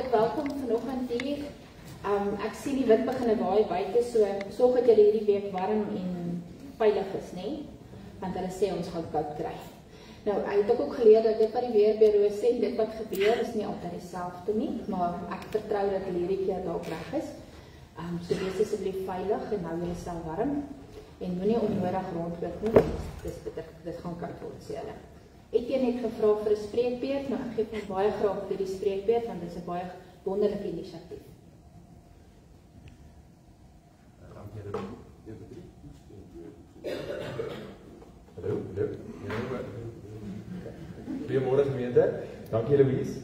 Baie welkom vanoggend hier. Ek sien die wind begin waai buite, so sorg dat julle hierdie week warm en veilig is, nê? Want hulle sê ons gaan koud kry. Nou, ek het ook geleer dat dit wat die weerbureau sê, dit wat gebeur is nie altyd dieselfde nie, maar ek vertrou dat hulle hierdie keer dalk reg is. So wees asseblief veilig en hou julleself warm en moenie onnodig rondloop nie. Dit gaan koud word, sê hulle. Etienne het gevra vir 'n spreekbeurt, nou ek gee hom baie graag vir die spreekbeurt want dit is 'n baie wonderlike inisiatief. Hallo. Goeiemôre gemeente. Dankie Louise.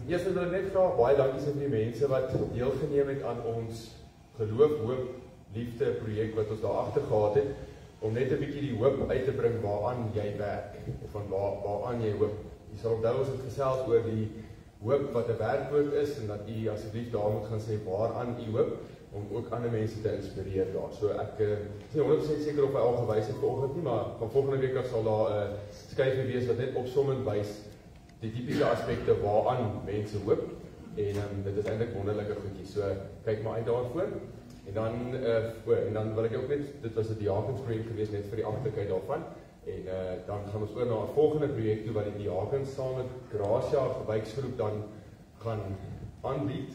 Eers wil ek net vra baie dankie vir die mense wat deelgeneem het aan ons geloof, hoop, liefde projek wat ons daar agter gehad het om net 'n bietjie die hoop uit te bring waaraan jy werk of van waaraan jy hoop. Jy sal onthou ons het gesels oor die hoop wat 'n werkwoord is en dat u asseblief daar moet gaan sê waaraan u hoop om ook ander mense te inspireer daar. So ek is nie 100% seker of hy al gewys het vanoggend nie, maar van volgende week af sal daar 'n skyfie wees wat net opsommend wys die tipiese aspekte waaraan mense hoop en dit is eintlik wonderlike goedjies. So kyk maar uit daarvoor. En dan wil ek ook net, dit was 'n diakensprojek geweest net vir die amptelikheid daarvan. En dan gaan ons oor na 'n volgende projek toe wat die diakens saam met Gracia Gewyksgroep dan gaan aanbied.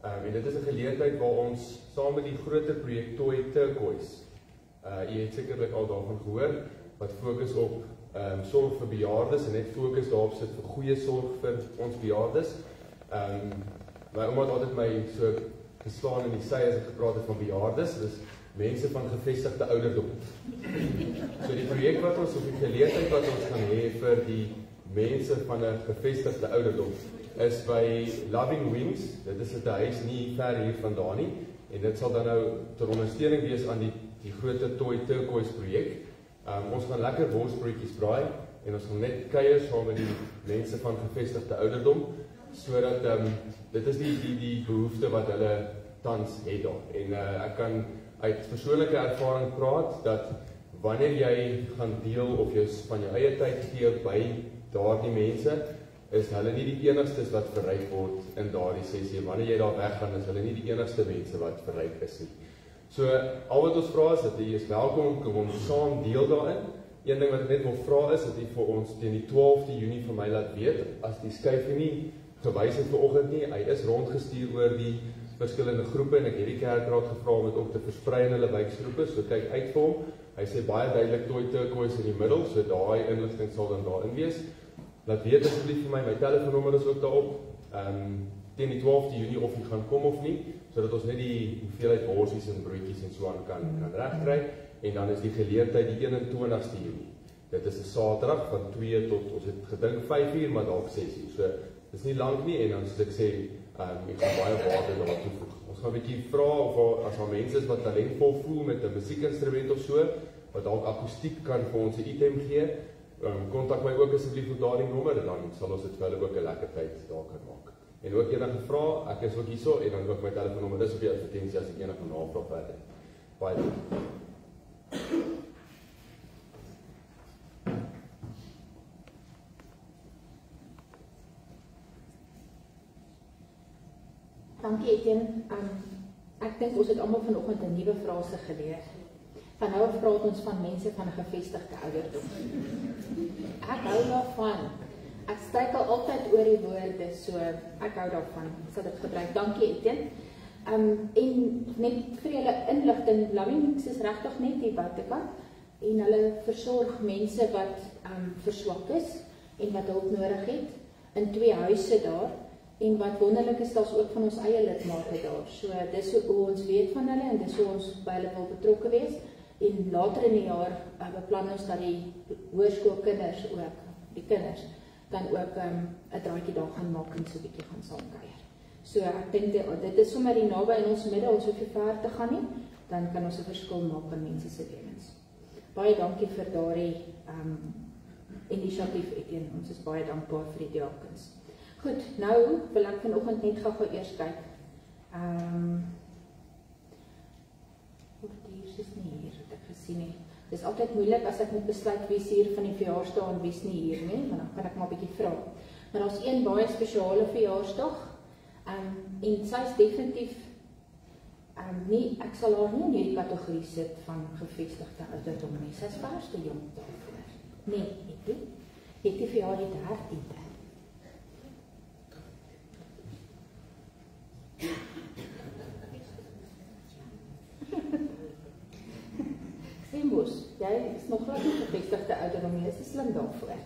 En dit is 'n geleentheid waar ons saam met die groter projek Toy Turquoise, jy het sekerlik al daarvan gehoor, wat fokus op sorg vir bejaardes en net fokus daarop sit vir goeie sorg vir ons bejaardes. My ouma het altyd my so geslaan in die sy as ek gepraat het van bejaardes, dis mense van gevestigde ouderdom. So die projek wat ons, of die geleentheid wat ons gaan hê vir die mense van 'n gevestigde ouderdom, is by Loving Wings. Dit is 'n huis nie ver hier vandaan nie, en dit sal dan nou ter ondersteuning wees aan die groter Toy Turquoise projek. Ons gaan lekker borsbroodjies braai, en ons gaan net kuier saam met die mense van gevestigde ouderdom, sodat dit is die behoefte wat hulle tans het daar. En ek kan uit persoonlike ervaring praat, dat wanneer jy gaan deel of jy van jou eie tyd gee by daardie mense, is hulle nie die enigstes wat verryk word in daardie sessie. Wanneer jy daar weggaan, is hulle nie die enigste mense wat verryk is nie. So, al wat ons vra is, dat jy is welkom om saam deel daarin. Een ding wat ek net wil vra is, dat jy vir ons teen die 12de Junie vir my laat weet, as die skyfie nie gewys het vanoggend nie, hy is rondgestuur oor die verskillende groepe, en ek het die kerkraad gevra om dit ook te versprei in hulle wijkgroepe, so kyk uit vir hom. Hy sê baie duidelik Toy Turquoise in die middel, so daai inligting sal dan daarin wees. Laat weet asseblief vir my telefoonnommer is ook daarop, teen die 12de Junie of jy gaan kom of nie, sodat ons net die hoeveelheid borsies en broodjies en so aan kan regkry, en dan is die geleentheid die 21ste Junie. Dit is 'n Saterdag van 2 tot, ons het gedink 5 uur, maar dalk 6 uur, so dis nie lank nie, en dan soos ek sê, ek gaan baie waarde daar toevoeg. Ons gaan 'n bietjie vra of as daar mense is wat talentvol voel met 'n musiekinstrument of so, wat dalk akoestiek kan vir ons 'n item gee, kontak my ook asseblief op daardie nommer, en dan sal ons dit vir hulle ook 'n lekker tyd daar kan maak. En ook enige vrae, ek is ook hierso, en dan ook my telefoonnommer, dis op die advertensie as ek enige navraag verder. Baie dankie. Dankie Etienne. Ek dink ons het almal vanoggend 'n nuwe frase geleer. Van nou af praat ons van mense van 'n gevestigde ouderdom. Ek hou daarvan. Ek struikel altyd oor die woorde, so ek hou daarvan. Ek sal dit gebruik. Dankie Etienne. En net vir julle inligting, Loving Wings is regtig net hier buitekant, en hulle versorg mense wat verswak is en wat hulp nodig het in 2 huise daar. En wat wonderlik is, daar's ook van ons eie lidmate daar. So dis hoe ons weet van hulle, en dis hoe ons by hulle wil betrokke wees. En later in die jaar beplan ons dat die hoërskoolkinders ook, die kinders, dan ook 'n draaitjie daar gaan maak en so 'n bietjie gaan saamkuier. So ek dink dit is sommer die naby in ons midde, ons hoef nie ver te gaan nie, dan kan ons 'n verskil maak in mense se lewens. Baie dankie vir daardie inisiatief Etienne, ons is baie dankbaar vir die diakens. Goed, nou wil ek vanoggend net gou eers kyk. Hier is nie hier, wat ek gesien het. Dit is altyd moeilik as ek moet besluit wie is hier van die verjaarsdag en wie is nie hier nie, maar dan kan ek maar 'n bietjie vra. Maar daar's een baie spesiale verjaarsdag. En sy is definitief nie, ek sal haar nie in hierdie kategorie sit van gevestigde ouderdom nie. Sy is vers te jong daarvoor. Nee, het jy vir haar die 13de. Sembos, jy is nog glad nie gevestigde ouderdom nie, is slim daarvoor.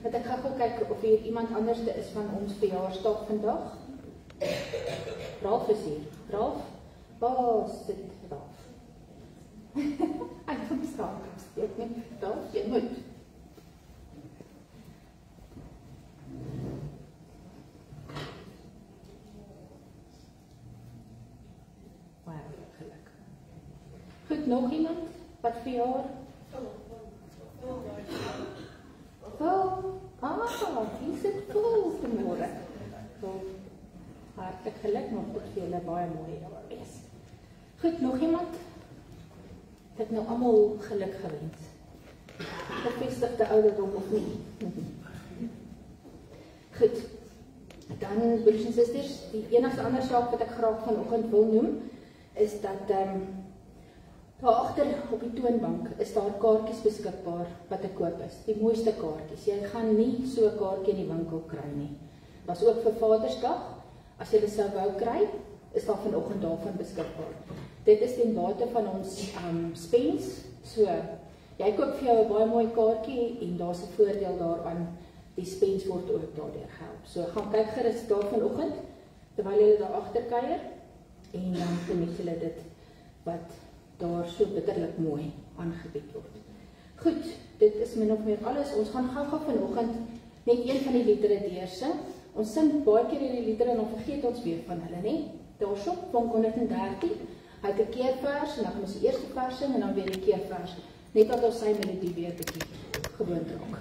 Dat ek gaan kyk of hier iemand anders is van ons verjaarsdag vandag. Ralf is hier. Ralf? Waar sit Ralf? Ek kom staan, ek net Ralf, jy moet. Wauw, geluk. Goed, nog iemand? Wat vir jaar? Die sit vol vanmorgen. Hartelijk geluk, nog tot vir julle baie mooi wees. Goed, nog iemand? Ek het nou allemaal geluk gewens. Gevestigde ouderdom of nie? Goed, dan broers en susters, die enigste ander saak wat ek graag vanoggend wil noem, is dat daar agter op die toonbank is daar kaartjies beskikbaar wat te koop is. Die mooiste kaartjies. Jy gaan nie so 'n kaartjie in die winkel kry nie. Daar's ook vir Vadersdag. As jy dit sou wou kry, is daar vanoggend daarvan beskikbaar. Dit is ten bate van ons spens. So, jy koop vir jou 'n baie mooi kaartjie en daar's 'n voordeel daaraan. Die spens word ook daardeur gehelp. So, gaan kyk gerus daar vanoggend terwyl jy daar agter kuier en dan geniet julle dit wat daar so bitterlik mooi aangebied word. Goed, dit is min of meer alles. Ons gaan gou vanoggend net een van die liedere deursing. Ons sing baie keer hierdie liedere en dan vergeet ons weer van hulle, nie? Daarso, van 113, hy het 'n keervers en dan gaan ons die eerste vers sing en dan weer die keervers. Net dat ons sy melodie weer bietjie gewoon raak.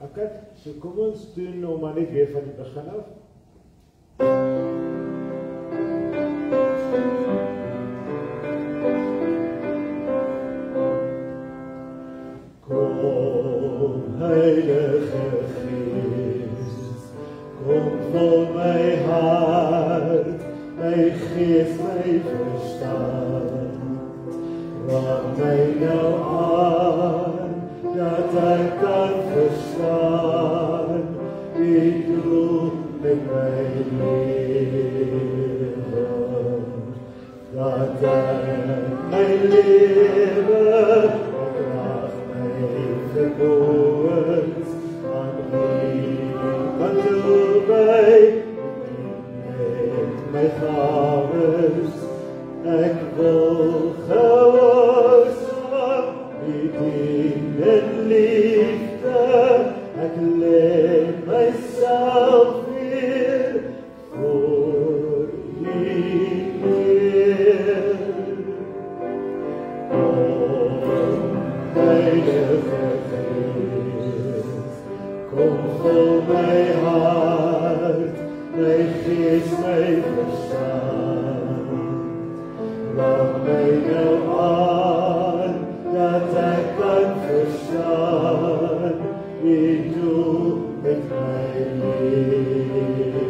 Okay, so kom ons doen nou maar net weer van die begin af. Kom, Heilige Gees, kom vol my hart, my gees, my verstand. Raak my nou aan, dat ek kan verstaan, wie doel met my leven. Dat ek my leven, opdraag my verboord, aan wie kan toebij, met my gawes, ek wil gewoon vol my hart, my gees, my verstand. Raak my nou aan, dat ek kan verstaan, wie doe met my lewe.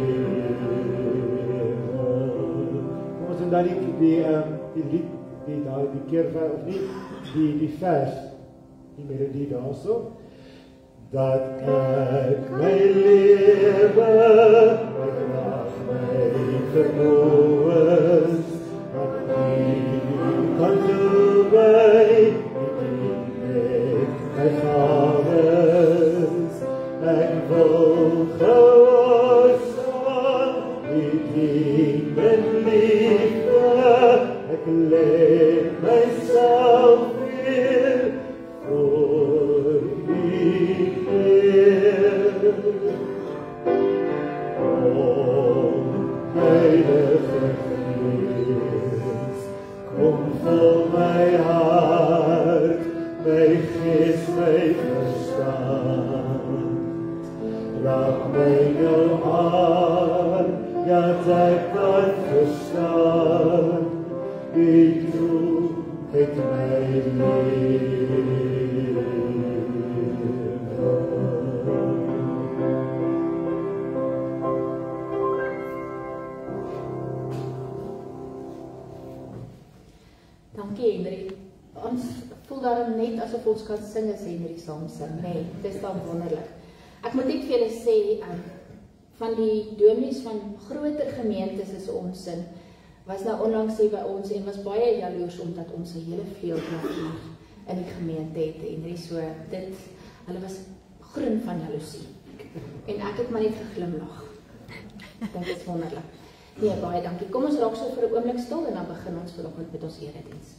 Kom ons doen dan die lied, die keervers, of nie, die vers, die melodie daarso. Dat ek my lewe, my krag, my vermoëns, aan U kan toewy, met my gawes. Ek wil gehoorsaam, U dien met liefde, ek lê myself weer voor U. Heilige Gees, kom vol my hart, my gees, my verstand. Raak my nou aan, dat ek kan verstaan, U doe met my lewe. Dankie Henry. Ons voel daarom net asof ons kan sing as Henry saam sing. Nee, dit is dan wonderlik. Ek moet net vir julle sê, van die dominees van groter gemeentes as ons was nou onlangs hier by ons en was baie jaloers omdat ons 'n hele vleuelkrag hier in die gemeente het. Henry, so dit, hulle was groen van jaloesie. En ek het maar net geglimlag. Ek dink dit is wonderlik. Nee, baie dankie. Kom ons raak so vir 'n oomblik stil en dan begin ons vanoggend met ons erediens.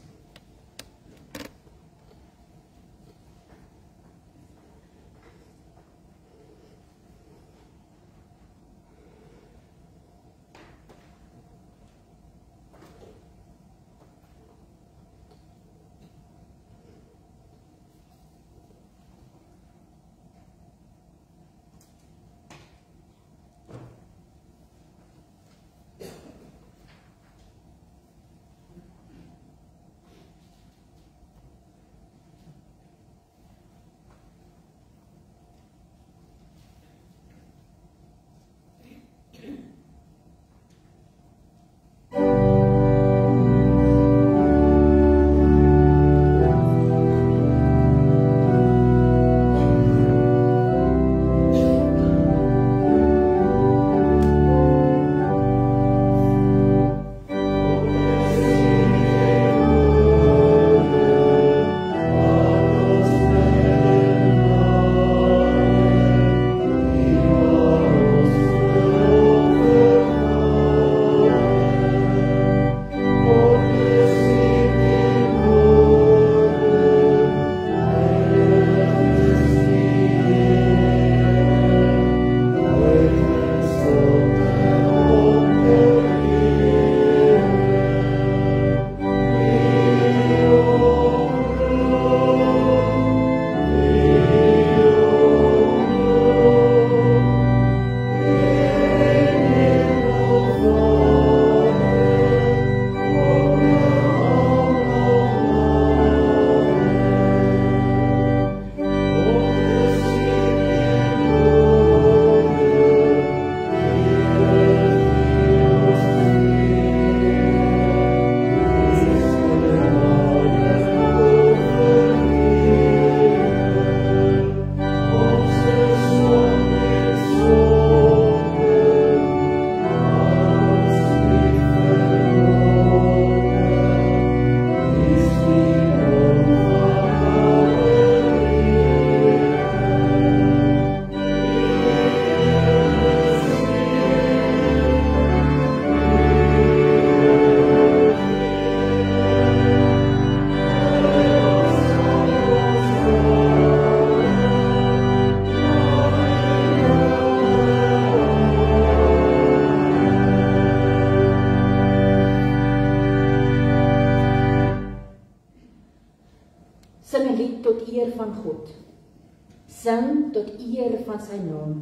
Sing tot eer van sy naam.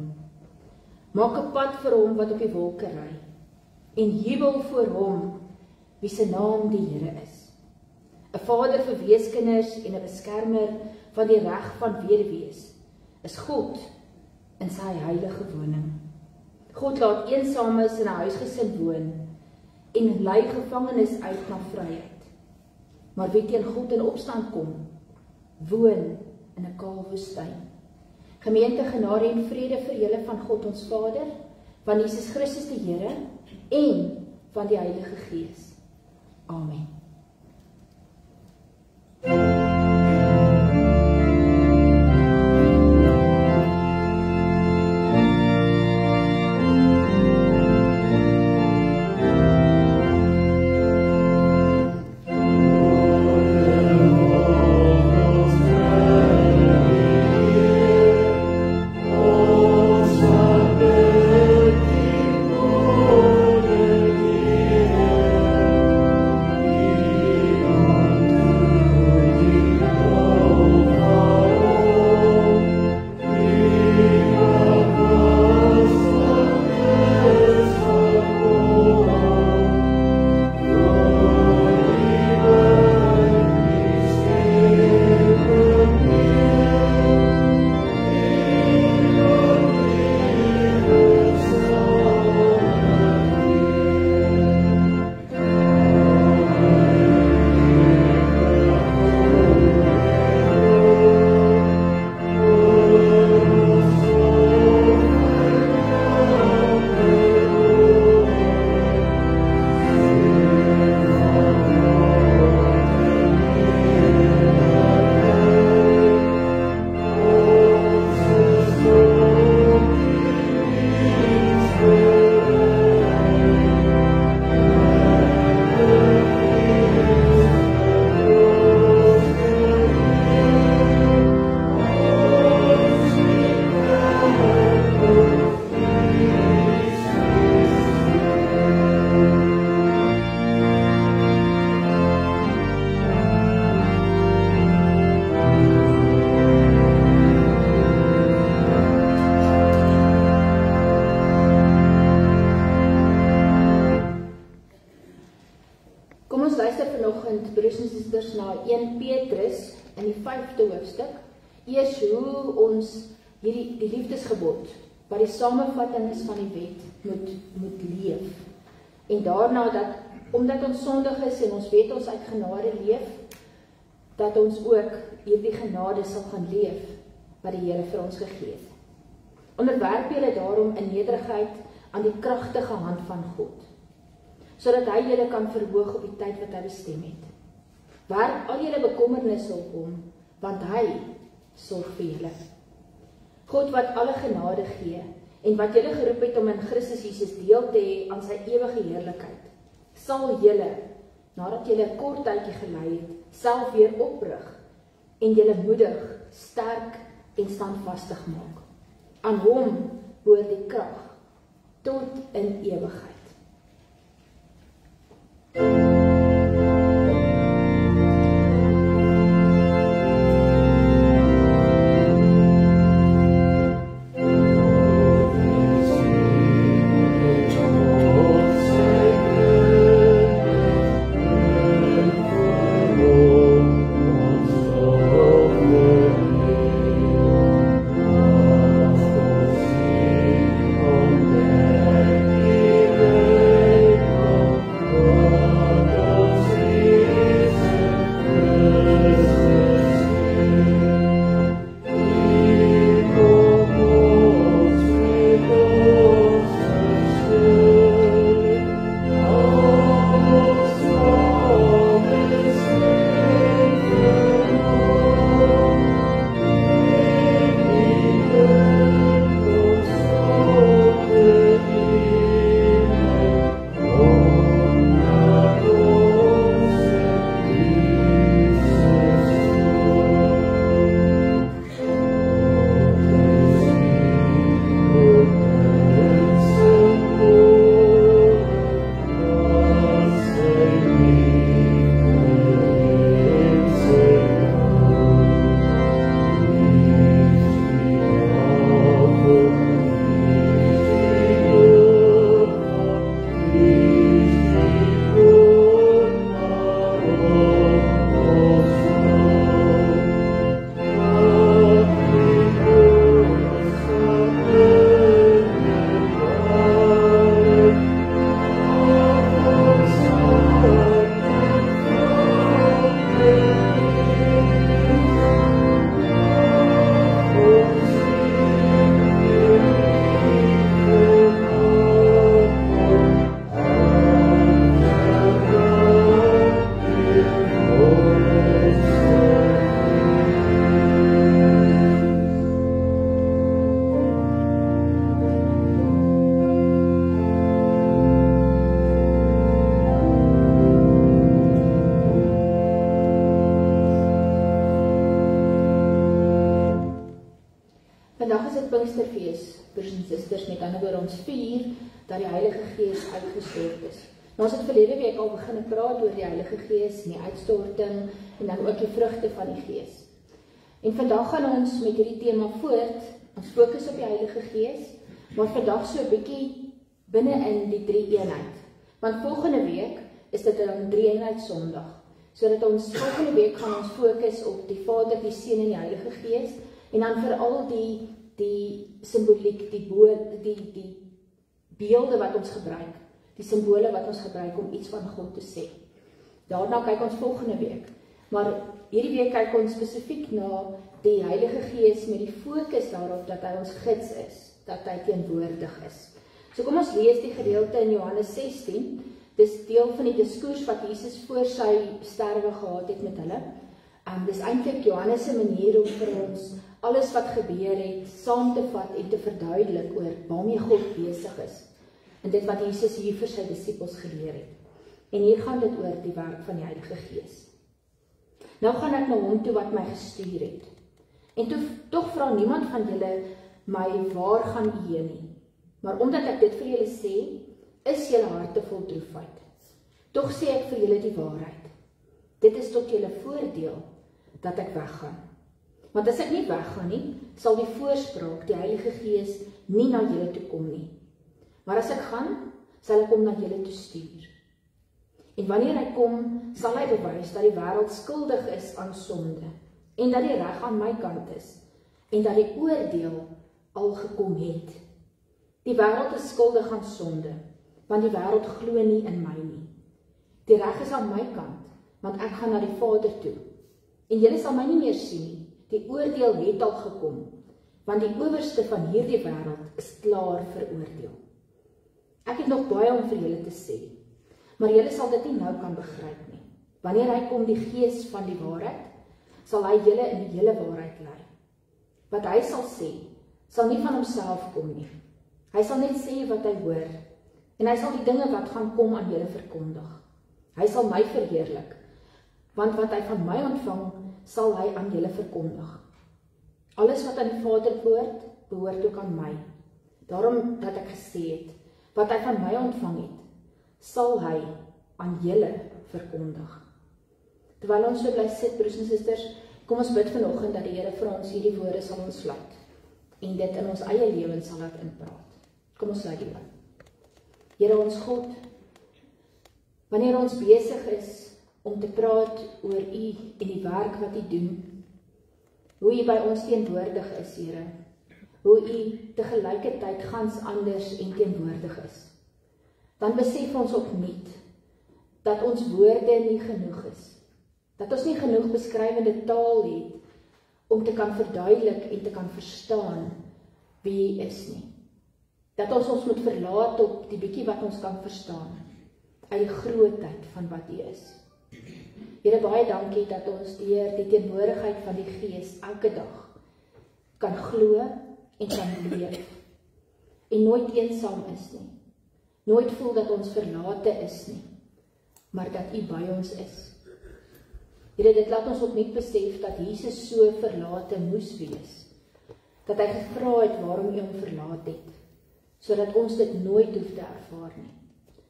Maak 'n pad vir hom wat op die wolke ry, en jubel voor hom wie se naam die Here is. 'n Vader vir weeskinders en 'n beskermer van die reg van weduwees is God in sy heilige woning. God laat eensames in 'n huisgesin woon en lei gevangenes uit na vryheid. Maar wie teen God in opstand kom, woon in 'n kaal woestyn. Gemeente, genade en vrede vir julle van God ons Vader, van Jesus Christus die Here en van die Heilige Gees. Amen. Na 1 Petrus in die 5de hoofstuk, eers hoe ons die liefdesgebod, wat die samevatting is van die wet, moet leef. En daarna dat, omdat ons sondig is en ons weet ons uit genade leef, dat ons ook hierdie genade sal gaan leef, wat die Here vir ons gegee het. Onderwerp julle daarom in nederigheid aan die kragtige hand van God, sodat hy julle kan verhoog op die tyd wat hy bestem het. Werp al julle bekommernisse op hom, want hy sorg vir julle. God wat alle genade gee, en wat julle geroep het om in Christus Jesus deel te hê aan sy ewige heerlikheid, sal julle, nadat julle 'n kort tydjie gelei het, self weer oprig, en julle moedig, sterk en standvastig maak. Aan hom behoort die krag tot in ewigheid. Vandag is dit Pinksterfees, broers en susters, met ander woorde ons vier dat die Heilige Gees uitgestort is. Nou ons het verlede week al begin praat oor die Heilige Gees en die uitstorting en dan ook die vrugte van die Gees. En vandag gaan ons met hierdie tema voort, ons fokus op die Heilige Gees, maar vandag so 'n bietjie binne in die drie-eenheid. Want volgende week is dit dan drie-eenheid Sondag, sodat ons volgende week gaan ons fokus op die Vader, die Seun en die Heilige Gees, en dan veral die simboliek, die beelde wat ons gebruik, die simbole wat ons gebruik om iets van God te sê. Daarna kyk ons volgende week. Maar hierdie week kyk ons spesifiek na die Heilige Gees met die fokus daarop dat hy ons gids is, dat hy teenwoordig is. So kom ons lees die gedeelte in Johannes 16. Dis deel van die diskurs wat Jesus voor sy sterwe gehad het met hulle. Dis eintlik Johannes se manier om vir ons alles wat gebeur het saam te vat en te verduidelik oor waarmee God besig is. En dit wat Jesus hier vir sy disippels geleer het. En hier gaan dit oor die werk van die Heilige Gees. Nou gaan ek na hom toe wat my gestuur het. En tog vra niemand van julle my, waar gaan u heen nie? Maar omdat ek dit vir julle sê, is julle harte vol droefheid. Tog sê ek vir julle die waarheid. Dit is tot julle voordeel dat ek weggaan. Want as ek nie weggaan nie, sal die voorspraak, die Heilige Gees, nie na julle toe kom nie. Maar as ek gaan, sal ek hom na julle toe stuur. En wanneer hy kom, sal hy bewys dat die wêreld skuldig is aan sonde, en dat die reg aan my kant is, en dat die oordeel al gekom het. Die wêreld is skuldig aan sonde, want die wêreld glo nie in my nie. Die reg is aan my kant, want ek gaan na die Vader toe. En julle sal my nie meer sien nie, die oordeel het al gekom, want die owerste van hierdie wêreld is klaar veroordeel. Ek het nog baie om vir julle te sê, maar julle sal dit nie nou kan begryp nie. Wanneer hy kom, die Gees van die waarheid, sal hy julle in die hele waarheid lei. Wat hy sal sê, sal nie van homself kom nie. Hy sal net sê wat hy hoor, en hy sal die dinge wat gaan kom aan julle verkondig. Hy sal my verheerlik, want wat hy van my ontvang, sal hy aan julle verkondig. Alles wat aan die Vader behoort, behoort ook aan my. Daarom dat ek gesê het, wat hy van my ontvang het, sal hy aan julle verkondig. Terwyl ons so bly sit, broers en susters, kom ons bid vanoggend dat die Here vir ons hierdie woorde sal ontsluit en dit in ons eie lewens sal laat inpraat. Kom ons sluit die oë. Here ons God, wanneer ons besig is om te praat oor U en die werk wat U doen, hoe U by ons teenwoordig is, Here, hoe U te gelykertyd gans anders en teenwoordig is, dan besef ons opnuut dat ons woorde nie genoeg is, dat ons nie genoeg beskrywende taal het om te kan verduidelik en te kan verstaan wie U is nie. Dat ons moet verlaat op die bietjie wat ons kan verstaan, uit die grootheid van wat U is. Here, baie dankie dat ons deur die teenwoordigheid van die Gees elke dag kan glo en kan leef en nooit eensaam is nie. Nooit voel dat ons verlate is nie, maar dat U by ons is. Here, dit laat ons opnuut besef dat Jesus so verlate moes wees, dat hy gevra het waarom U hom verlaat het, sodat ons dit nooit hoef te ervaar nie,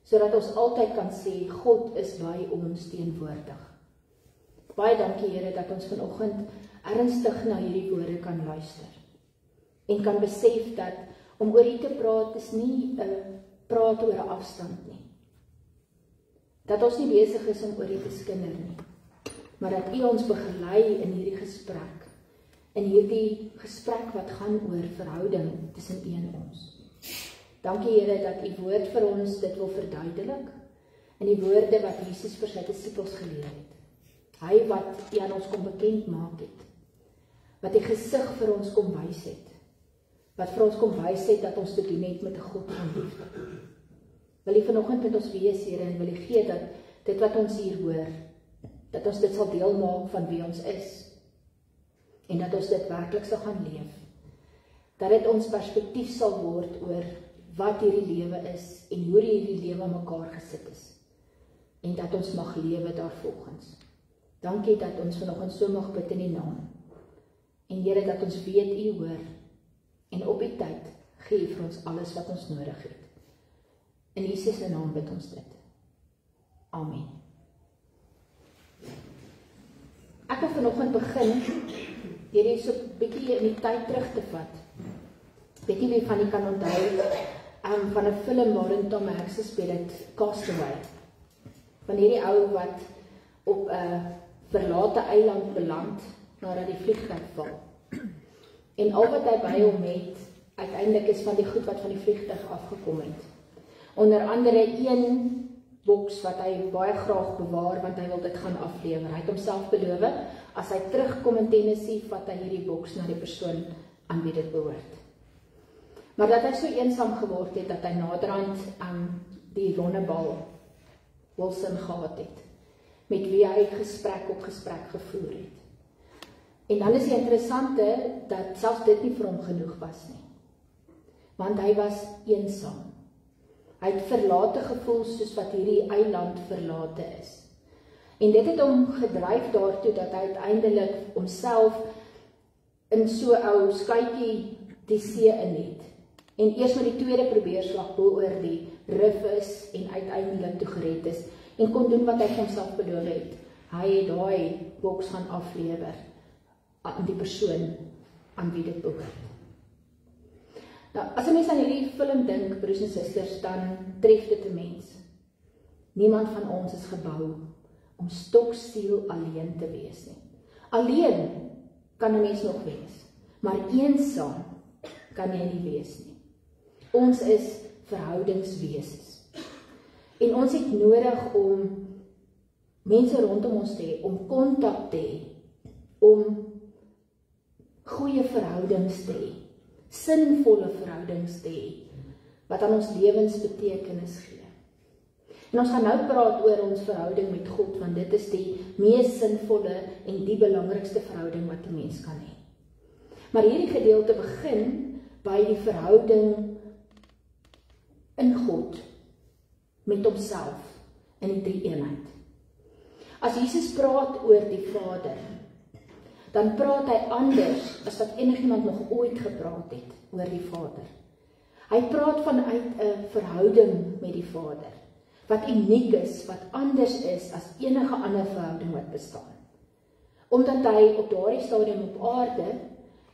sodat ons altyd kan sê, God is by ons teenwoordig. Baie dankie, Here, dat ons vanoggend ernstig na hierdie woorde kan luister, en kan besef dat om oor U te praat is nie 'n praat oor 'n afstand nie. Dat ons nie besig is om oor U te skinder nie, maar dat U ons begelei in hierdie gesprek wat gaan oor verhouding tussen U en ons. Dankie, Here, dat U woord vir ons dit wil verduidelik, in die woorde wat Jesus vir sy disippels geleer het. Hy wat U aan ons kom bekend maak het, wat die gesig vir ons kom wys het, wat vir ons kom wys het dat ons te doen het met 'n God van liefde. Wil U vanoggend met ons wees, Here, en wil U gee dat dit wat ons hier hoor, dat ons dit sal deel maak van wie ons is, en dat ons dit werklik sal gaan leef. Dat dit ons perspektief sal word oor wat hierdie lewe is, en hoe hierdie lewe mekaar gesit is, en dat ons mag lewe daarvolgens. Dankie dat ons vanoggend so mag bid in U naam. En Here, dat ons weet U hoor, En op die tyd gee hy vir ons alles wat ons nodig het. In Jesus se naam bid ons dit. Amen. Ek wil vanoggend begin deur hier so 'n bietjie in die tyd terug te vat. Weet nie wie van julle kan onthou van 'n film waarin Tom Hanks gespeel het, Castaway. Van hierdie ou wat op 'n verlate eiland beland nadat die vliegtuig val. En al wat hy by hom het, uiteindelik is van die goed wat van die vliegtuig afgekom het. Onder andere een boks wat hy baie graag bewaar, want hy wil dit gaan aflewer. Hy het homself beloof, as hy terugkom in Tennessee, vat hy hierdie boks na die persoon aan wie dit behoort. Maar dat hy so eensaam geword het, dat hy naderhand die Ronnebal Wilson gehad het, met wie hy gesprek op gesprek gevoer het. En dan is die interessante, dat selfs dit nie vir hom genoeg was nie. Want hy was eensaam. Hy het verlate gevoel, soos wat hierdie eiland verlate is. En dit het hom gedryf daartoe, dat hy uiteindelik homself in so 'n ou skuitjie die see in het. En eers met die tweede probeerslag bo oor die rif en uiteindelik toe gered is, en kon doen wat hy vir homself beloof het. Hy het daai boks gaan aflewer aan die persoon aan wie dit behoort. Nou, as 'n mens aan hierdie film dink, broers en susters, dan tref dit 'n mens. Niemand van ons is gebou om stoksiel alleen te wees nie. Alleen kan 'n mens nog wees, maar eensaam kan jy nie wees nie. Ons is verhoudingswesens. En ons het nodig om mense rondom ons te hê, om kontak te hê, om goeie verhoudings te hê, sinvolle verhoudings te hê, wat aan ons lewens betekenis gee. En ons gaan nou praat oor ons verhouding met God, want dit is die mees sinvolle en die belangrikste verhouding wat 'n mens kan hê. Maar hierdie gedeelte begin by die verhouding in God, met homself, in die drie-eenheid. As Jesus praat oor die Vader, dan praat hy anders as wat enigiemand nog ooit gepraat het oor die Vader. Hy praat vanuit 'n verhouding met die Vader, wat uniek is, wat anders is as enige ander verhouding wat bestaan. Omdat hy op daardie stadium op aarde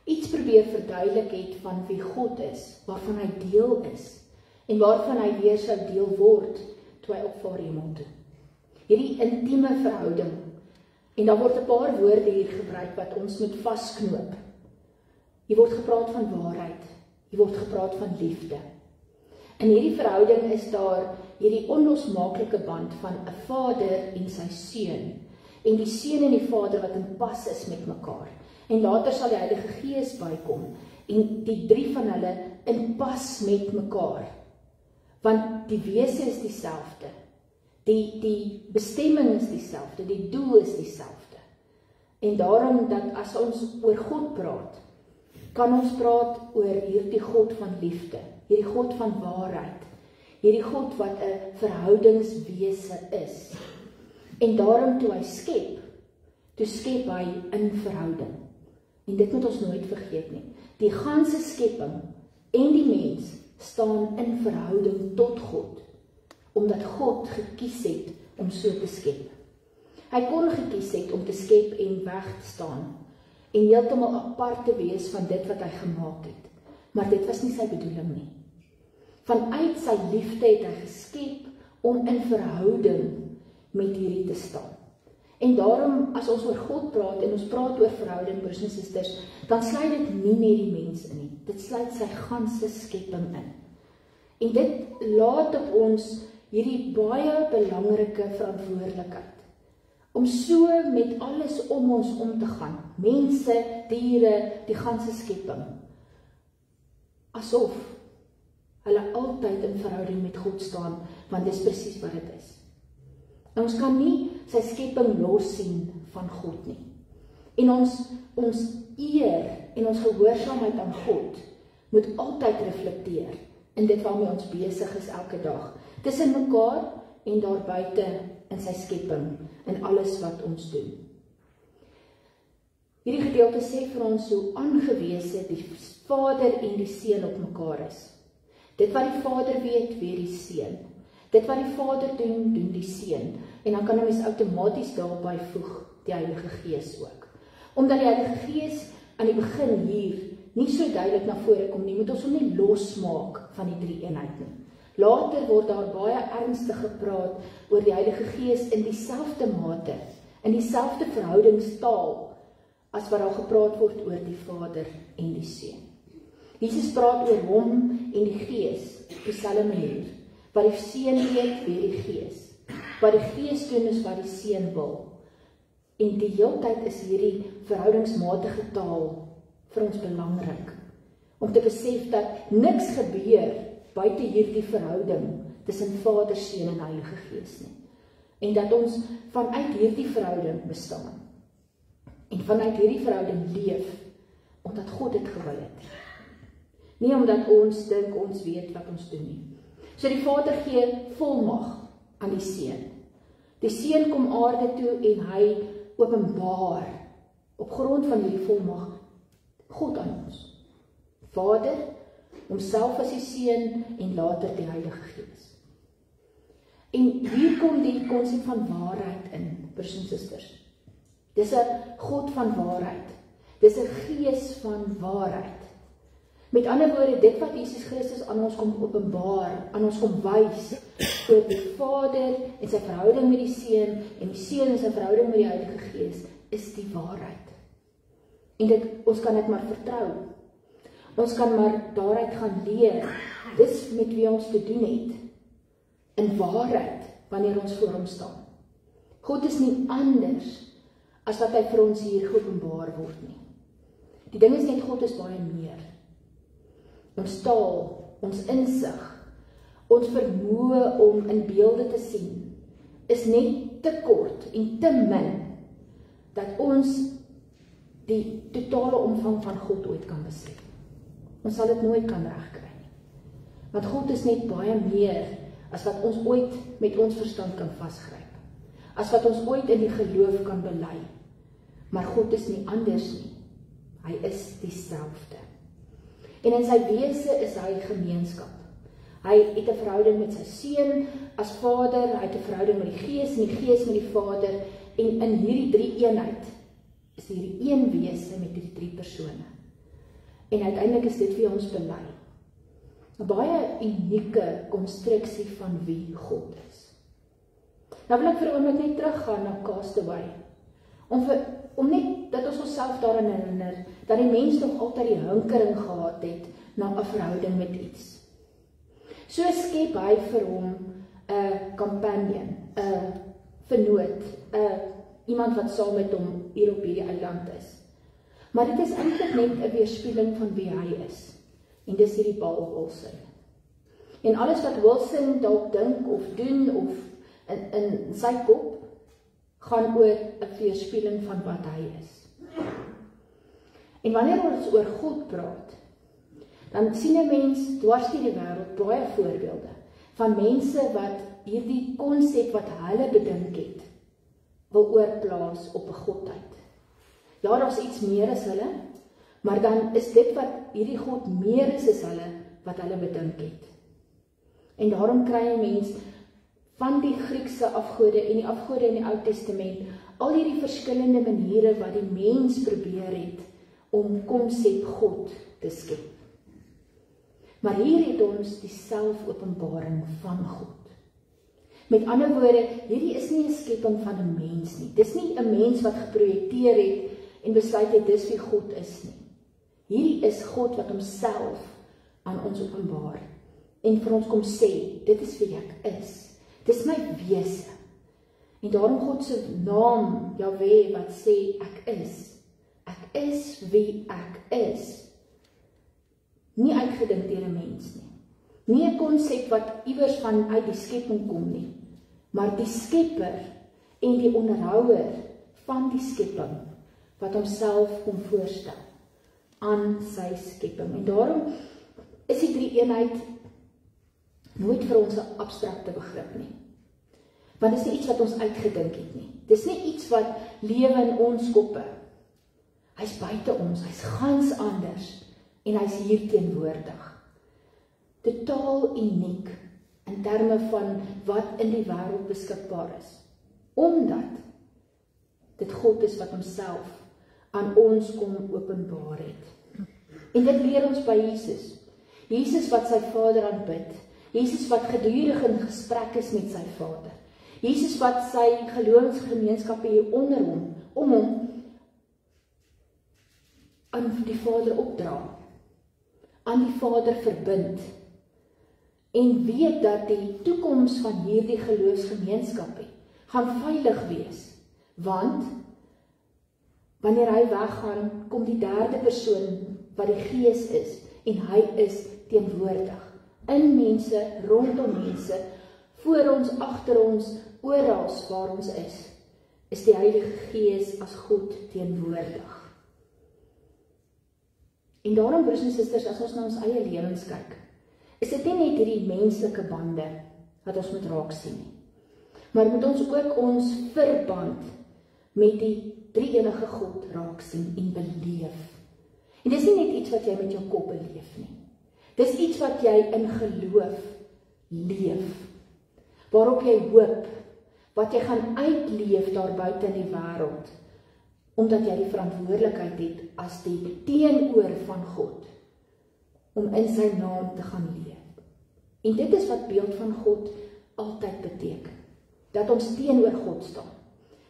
iets probeer verduidelik het van wie God is, waarvan hy deel is, en waarvan hy weer sou deel word, toe hy opvaar hemel toe. Hierdie intieme verhouding, en daar word 'n paar woorde hier gebruik wat ons moet vasknoop. Hier word gepraat van waarheid, hier word gepraat van liefde. In hierdie verhouding is daar hierdie onlosmaaklike band van 'n vader en sy seun, en die seun en die vader wat in pas is met mekaar. En later sal die Heilige Gees bykom, en die drie van hulle in pas met mekaar. Want die wese is dieselfde, die bestemming is dieselfde, die doel is dieselfde. En daarom dat as ons oor God praat, kan ons praat oor hierdie God van liefde, hierdie God van waarheid, hierdie God wat 'n verhoudingswese is. En daarom toe hy skep, toe skep hy in verhouding. En dit moet ons nooit vergeet nie. Die ganse skepping en die mens staan in verhouding tot God, omdat God gekies het om so te skep. Hy kon gekies het om te skep en weg te staan, en heeltemal apart te wees van dit wat hy gemaak het. Maar dit was nie sy bedoeling nie. Vanuit sy liefde het hy geskep om in verhouding met hierdie te staan. En daarom, as ons oor God praat, en ons praat oor verhouding, broers en susters, dan sluit dit nie net die mens in nie. Dit sluit sy ganse skepping in. En dit laat op ons hierdie baie belangrike verantwoordelikheid, om so met alles om ons om te gaan, mense, diere, die ganse skepping, asof hulle altyd in verhouding met God staan, want dis presies wat dit is. En ons kan nie sy skepping los sien van God nie. En ons eer en ons gehoorsaamheid aan God moet altyd reflekteer in dit waarmee ons besig is elke dag, tussen mekaar en daar buite in sy skepping, in alles wat ons doen. Hierdie gedeelte sê vir ons hoe aangewese die Vader en die Seun op mekaar is. Dit wat die Vader weet die Seun. Dit wat die Vader doen die Seun. En dan kan 'n mens outomaties daarby voeg die Heilige Gees ook. Omdat die Heilige Gees aan die begin hier nie so duidelik na vore kom nie, moet ons hom nie losmaak van die drie eenheid nie. Later word daar baie ernstig gepraat oor die Heilige Gees in dieselfde mate, in dieselfde verhoudingstaal, as wat daar gepraat word oor die Vader en die Seun. Jesus praat oor hom en die Gees op dieselfde manier. Wat die Seun weet die Gees. Wat die Gees doen is wat die Seun wil. En die hele tyd is hierdie verhoudingsmatige taal vir ons belangrik. Om te besef dat niks gebeur buite hierdie verhouding tussen Vader, Seun en Heilige Gees nie. En dat ons vanuit hierdie verhouding bestaan. En vanuit hierdie verhouding leef, omdat God dit gewil het. Nie omdat ons dink ons weet wat ons doen nie. So die Vader gee volmag aan die Seun. Die Seun kom aarde toe en hy openbaar op grond van hierdie volmag God aan ons. Vader, homself as die Seun en later die Heilige Gees. En hier kom die konsep van waarheid in, broers en susters. Dis 'n God van waarheid. Dis 'n Gees van waarheid. Met ander woorde, dit wat Jesus Christus aan ons kom openbaar, aan ons kom wys oor die Vader en sy verhouding met die Seun en die Seun en sy verhouding met die Heilige Gees, is die waarheid. En ons kan dit maar vertrou. Ons kan maar daaruit gaan leer. Dis met wie ons te doen het. In waarheid, wanneer ons voor hom staan. God is nie anders as wat hy vir ons hier geopenbaar word nie. Die ding is net, God is baie meer. Ons taal, ons insig, ons vermoë om in beelde te sien, is net te kort en te min, dat ons die totale omvang van God ooit kan besef. Ons sal dit nooit kan regkry nie. Want God is net baie meer as wat ons ooit met ons verstand kan vasgryp. As wat ons ooit in die geloof kan bely. Maar God is nie anders nie. Hy is dieselfde. En in sy wese is hy gemeenskap. Hy het 'n verhouding met sy Seun as Vader, hy het 'n verhouding met die Gees en die Gees met die Vader. En in hierdie drie eenheid is hierdie een wese met die drie persone. En uiteindelik is dit wie ons bely. 'n Baie unieke konstruksie van wie God is. Nou wil ek vir 'n oomblik net teruggaan na Castaway. Om net dat ons onsself daaraan herinner, dat die mens nog altyd die hinkering gehad het na 'n verhouding met iets. So skep hy vir hom 'n companion, 'n vernoot, iemand wat saam met hom hier op hierdie eiland is. Maar dit is eintlik net 'n weerspieëling van wie hy is. En dis hierdie Paul Wilson. En alles wat Wilson dalk dink of doen of in sy kop, gaan oor 'n weerspieëling van wat hy is. En wanneer ons oor God praat, dan sien 'n mens dwars deur die wêreld baie voorbeelde van mense wat hierdie konsep wat hulle bedink het, wil oorplaas op 'n godheid. Ja, daar's iets meer as hulle, maar dan is dit wat hierdie God meer is as hulle, wat hulle bedink het. En daarom kry 'n mens van die Griekse afgode en die afgode in die Ou Testament, al hierdie verskillende maniere wat die mens probeer het om konsep God te skep. Maar hier het ons die selfopenbaring van God. Met ander woorde, hierdie is nie 'n skepping van 'n mens nie. Dis nie 'n mens wat geprojekteer het en besluit het dis wie God is nie. Hierdie is God wat homself aan ons openbaar en vir ons kom sê, dit is wie ek is. Dis my wese. En daarom God se naam, Jahwe, wat sê ek is. Ek is wie ek is. Nie uitgedink deur 'n mens nie. Nie 'n konsep wat iewers vanuit die skepping kom nie, maar die Skepper en die onderhouer van die skepping wat homself kom voorstel aan sy skepping. En daarom is die drie eenheid nooit vir ons 'n abstrakte begrip nie. Want dit is nie iets wat ons uitgedink het nie. Dit is nie iets wat lewe in ons koppe. Hy's buite ons, hy's gans anders en hy's hier teenwoordig. Totaal uniek in terme van wat in die wêreld beskikbaar is. Omdat dit God is wat homself aan ons kom openbaar het. En dit leer ons by Jesus. Jesus wat sy Vader aanbid. Jesus wat gedurig in gesprek is met sy Vader. Jesus wat sy geloofsgemeenskappe hier onder hom, om hom aan die Vader opdra, aan die Vader verbind, en weet dat die toekoms van hierdie geloofsgemeenskappe gaan veilig wees, want wanneer hy weggaan, kom die derde persoon wat die Gees is, en hy is teenwoordig, in mense, rondom mense, voor ons, agter ons, oral waar ons is die Heilige Gees as God teenwoordig. En daarom, broers en susters, as ons na ons eie lewens kyk, is dit nie net hierdie menslike bande wat ons moet raak sien nie, maar moet ons ook ons verband met die drie-enige God raak sien en beleef. En dis nie net iets wat jy met jou kop beleef nie. Dis iets wat jy in geloof leef, waarop jy hoop, wat jy gaan uitleef daar buite in die wêreld, omdat jy die verantwoordelikheid het as die teenoor van God, om in sy naam te gaan leef. En dit is wat beeld van God altyd beteken, dat ons teenoor God staan,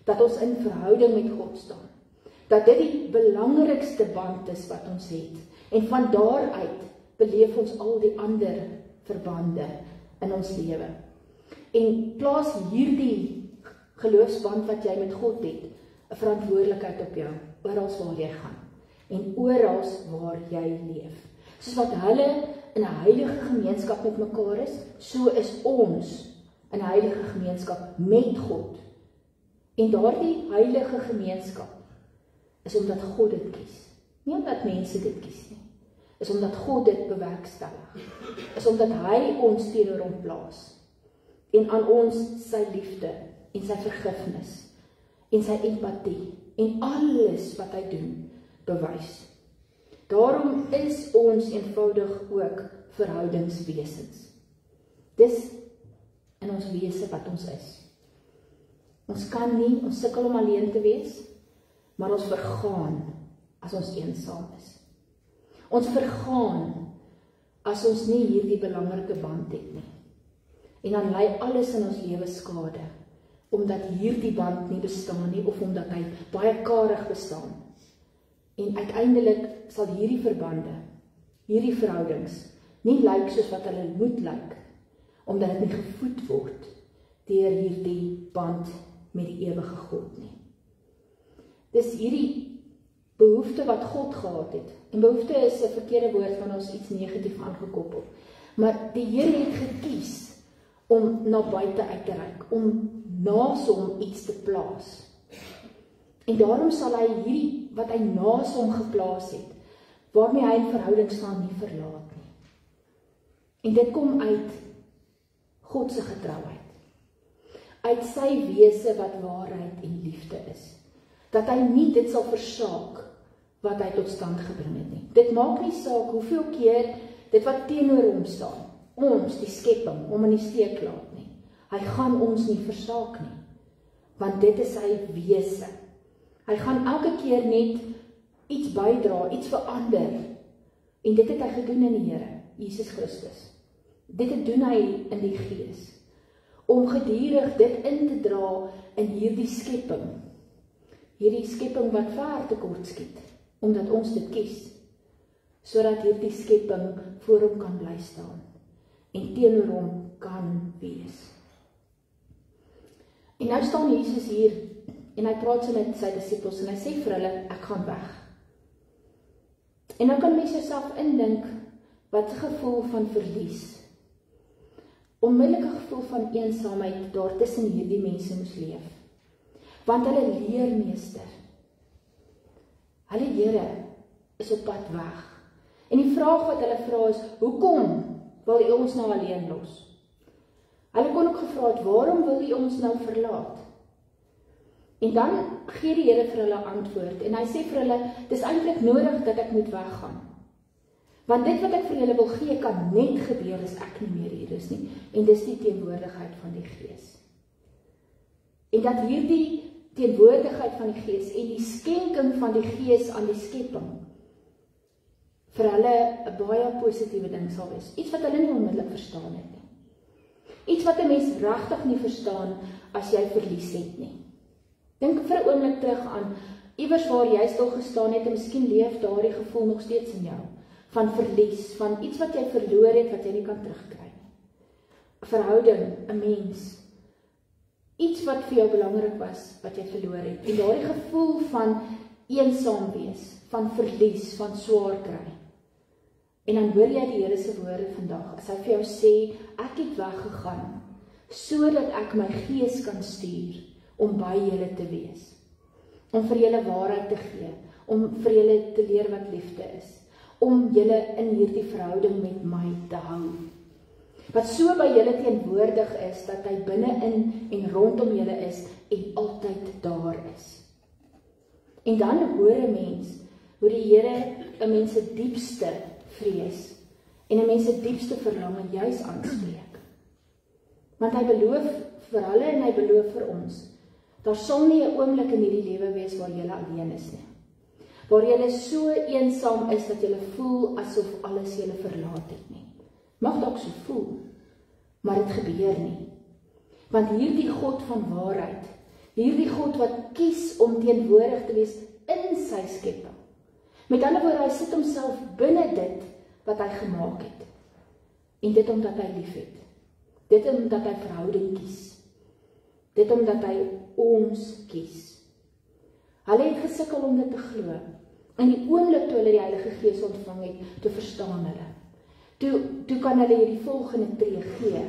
dat ons in verhouding met God staan, dat dit die belangrikste band is wat ons het, en van daaruit beleef ons al die ander verbande in ons lewe. En plaas hierdie geloofsband wat jy met God het, 'n verantwoordelikheid op jou, oral waar jy gaan, en oral waar jy leef. Soos wat hulle in 'n heilige gemeenskap met mekaar is, so is ons in 'n heilige gemeenskap met God. En daardie heilige gemeenskap is omdat God dit kies. Nie omdat mense dit kies nie. Is omdat God dit bewerkstellig. Is omdat hy ons teenoor hom plaas. En aan ons sy liefde en sy vergifnis en sy empatie en alles wat hy doen bewys. Daarom is ons eenvoudig ook verhoudingswesens. Dis in ons wese wat ons is. Ons kan nie, ons sukkel om alleen te wees, maar ons vergaan as ons eensaam is. Ons vergaan as ons nie hierdie belangrike band het nie. En dan lei alles in ons lewe skade, omdat hierdie band nie bestaan nie, of omdat hy baie karig bestaan. En uiteindelik sal hierdie verbande, hierdie verhoudings, nie lyk soos wat hulle moet lyk, omdat dit nie gevoed word deur hierdie band met die ewige God nie. Dis hierdie behoefte wat God gehad het, en behoefte is 'n verkeerde woord van ons iets negatief aangekoppel, maar die Here het gekies om na buite uit te reik, om naas hom iets te plaas. En daarom sal hy hierdie wat hy naas hom geplaas het, waarmee hy in verhouding staan, nie verlaat nie. En dit kom uit God se getrouheid, uit sy wese wat waarheid en liefde is, dat hy nie dit sal versaak wat hy tot stand gebring het nie. Dit maak nie saak hoeveel keer dit wat teenoor hom staan, ons, die skepping, hom in die steek laat nie. Hy gaan ons nie versaak nie, want dit is sy wese. Hy gaan elke keer net iets bydra, iets verander, en dit het hy gedoen in die Here, Jesus Christus. Dit het doen hy in die Gees, om gedurig dit in te dra in hierdie skepping wat ver tekort skiet, omdat ons dit kies, sodat hierdie skepping voor hom kan bly staan, en teenoor hom kan wees. En nou staan Jesus hier, en hy praat so met sy disippels, en hy sê vir hulle, ek gaan weg. En nou kan mens jouself indink, wat 'n gevoel van verlies, onmiddellike gevoel van eensaamheid daar tussen hierdie mense moes leef. Want hulle leermeester, hulle Here is op pad weg. En die vraag wat hulle vra is, hoekom wil U ons nou alleen los? Hulle kon ook gevra het, waarom wil U ons nou verlaat? En dan gee die Here vir hulle antwoord en hy sê vir hulle, dis eintlik nodig dat ek moet weggaan. Want dit wat ek vir julle wil gee kan net gebeur as ek nie meer hier is nie. En dis die teenwoordigheid van die Gees. En dat hierdie teenwoordigheid van die Gees en die skenking van die Gees aan die skepping vir hulle 'n baie positiewe ding sal wees. Iets wat hulle nie onmiddellik verstaan het nie. Iets wat 'n mens regtig nie verstaan as jy verlies het nie. Dink vir 'n oomblik terug aan iewers waar jy stil gestaan het en miskien leef daardie gevoel nog steeds in jou. Van verlies, van iets wat jy verloor het wat jy nie kan terugkry nie. 'n Verhouding, 'n mens. Iets wat vir jou belangrik was, wat jy verloor het. En daardie gevoel van eensaam wees, van verlies, van swaar kry. En dan hoor jy die Here se woorde vandag, as hy vir jou sê, ek het weggegaan, sodat ek my Gees kan stuur, om by julle te wees. Om vir julle waarheid te gee, om vir julle te leer wat liefde is. Om julle in hierdie verhouding met my te hou. Wat so by julle teenwoordig is, dat hy binne-in en rondom julle is, en altyd daar is. En dan hoor 'n mens, hoe die Here 'n mens se diepste vrees, en 'n mens se diepste verlange juis aanspreek. Want hy beloof vir hulle, en hy beloof vir ons, daar sal nie 'n oomblik in hierdie lewe wees waar julle alleen is nie. Waar julle so eensaam is, dat julle voel asof alles julle verlaat het nie. Mag dalk so voel, maar dit gebeur nie. Want hierdie God van waarheid, hierdie God wat kies om teenwoordig te wees in sy skepping. Met ander woorde, hy sit homself binne dit wat hy gemaak het. En dit omdat hy lief het. Dit omdat hy verhouding kies. Dit omdat hy ons kies. Hulle het gesukkel om dit te glo. In die oomblik toe hulle die Heilige Gees ontvang het, toe verstaan hulle. Toe kan hulle hierdie volgende tree gee,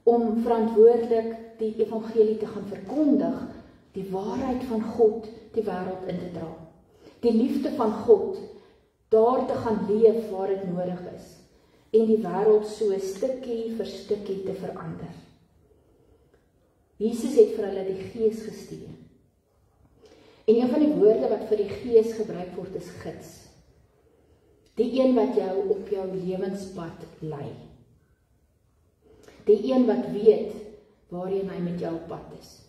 om verantwoordelik die evangelie te gaan verkondig, die waarheid van God die wêreld in te dra. Die liefde van God, daar te gaan leef waar dit nodig is, en die wêreld so stukkie vir stukkie te verander. Jesus het vir hulle die Gees gestuur. En een van die woorde wat vir die Gees gebruik word is gids. Die een wat jou op jou lewenspad lei. Die een wat weet waarheen hy met jou op pad is.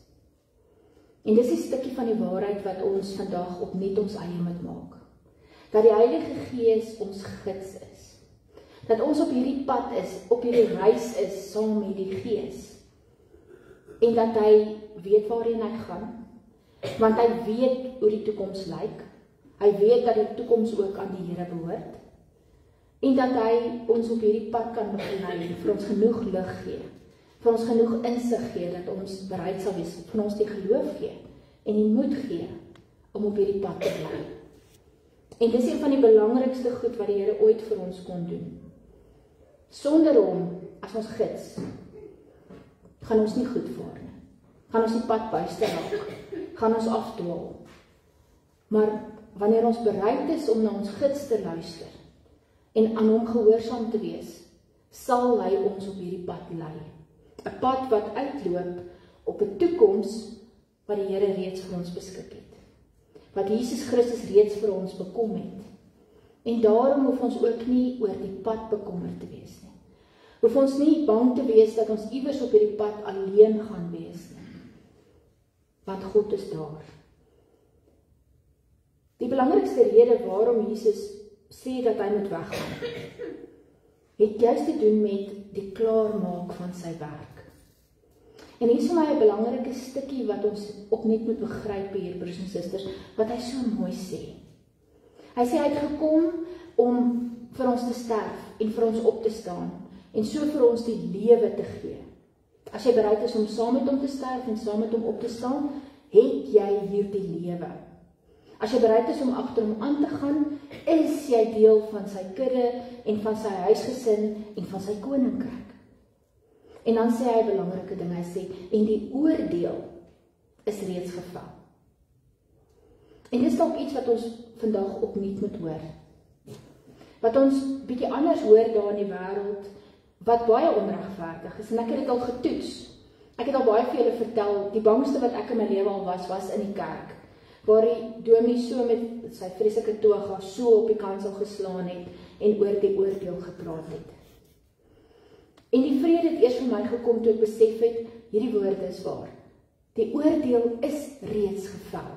En dis 'n stukkie van die waarheid wat ons vandag opnuut ons eie moet maak. Dat die Heilige Gees ons gids is. Dat ons op hierdie pad is, op hierdie reis is saam met die Gees. En dat hy weet waarheen hy gaan. Want hy weet hoe die toekoms lyk. Hy weet dat die toekoms ook aan die Here behoort. En dat hy ons op hierdie pad kan begelei en vir ons genoeg lig gee. Vir ons genoeg insig gee dat ons bereid sal wees, vir ons die geloof gee en die moed gee om op hierdie pad te bly. En dis een van die belangrikste goed wat die Here ooit vir ons kon doen. Sonder hom as ons gids gaan ons nie goed vaar nie. Gaan ons die pad byste raak. Gaan ons afdwaal. Maar wanneer ons bereid is om na ons gids te luister en aan hom gehoorsaam te wees, sal hy ons op hierdie pad lei. 'n Pad wat uitloop op 'n toekoms wat die Here reeds vir ons beskik het. Wat Jesus Christus reeds vir ons bekom het. En daarom hoef ons ook nie oor die pad bekommerd te wees nie. Hoef ons nie bang te wees dat ons iewers op hierdie pad alleen gaan wees nie. Want God is daar. Die belangrikste rede waarom Jesus sê dat hy moet weggaan, het juist te doen met die klaarmaak van sy werk. En hier is vir my 'n belangrike stukkie wat ons opnuut moet begryp hier, broers en susters, wat hy so mooi sê. Hy sê hy het gekom om vir ons te sterf en vir ons op te staan en so vir ons die lewe te gee. As jy bereid is om saam met hom te sterf en saam met hom op te staan, het jy hierdie lewe. As jy bereid is om agter hom aan te gaan, is jy deel van sy kudde en van sy huisgesin en van sy koninkryk. En dan sê hy 'n belangrike ding, hy sê, en die oordeel is reeds geval. En dis dalk iets wat ons vandag opnuut moet hoor. Wat ons bietjie anders hoor daar in die wêreld, wat baie onregverdig is, en ek het dit al getoets. Ek het al baie vir julle vertel, die bangste wat ek in my lewe al was in die kerk, waar die dominee so met sy vreeslike toga so op die kansel geslaan het en oor die oordeel gepraat het. En die vrede het eers vir my gekom toe ek besef het, hierdie woorde is waar. Die oordeel is reeds gevel.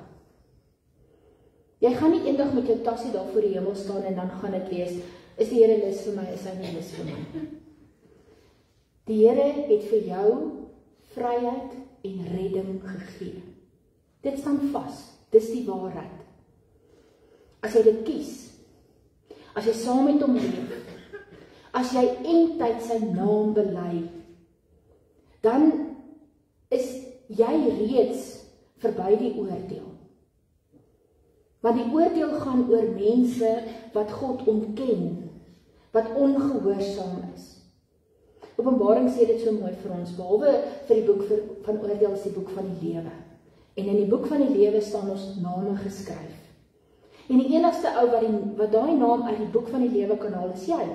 Jy gaan nie eendag met jou tassie daar voor die hemel staan en dan gaan dit wees, is die Here lus vir my, is hy nie lus vir my. Die Here het vir jou vryheid en redding gegee. Dit staan vas, dis die waarheid. As jy dit kies, as jy saam met hom leef, as jy eintyd sy naam bely, dan is jy reeds verby die oordeel. Want die oordeel gaan oor mense wat God ontken, wat ongehoorsaam is. Openbaring sê dit so mooi vir ons, behalwe vir die boek van oordeel is die boek van die lewe. En in die boek van die lewe staan ons name geskryf. En die enigste ou wat daai naam uit die boek van die lewe kan haal is jy.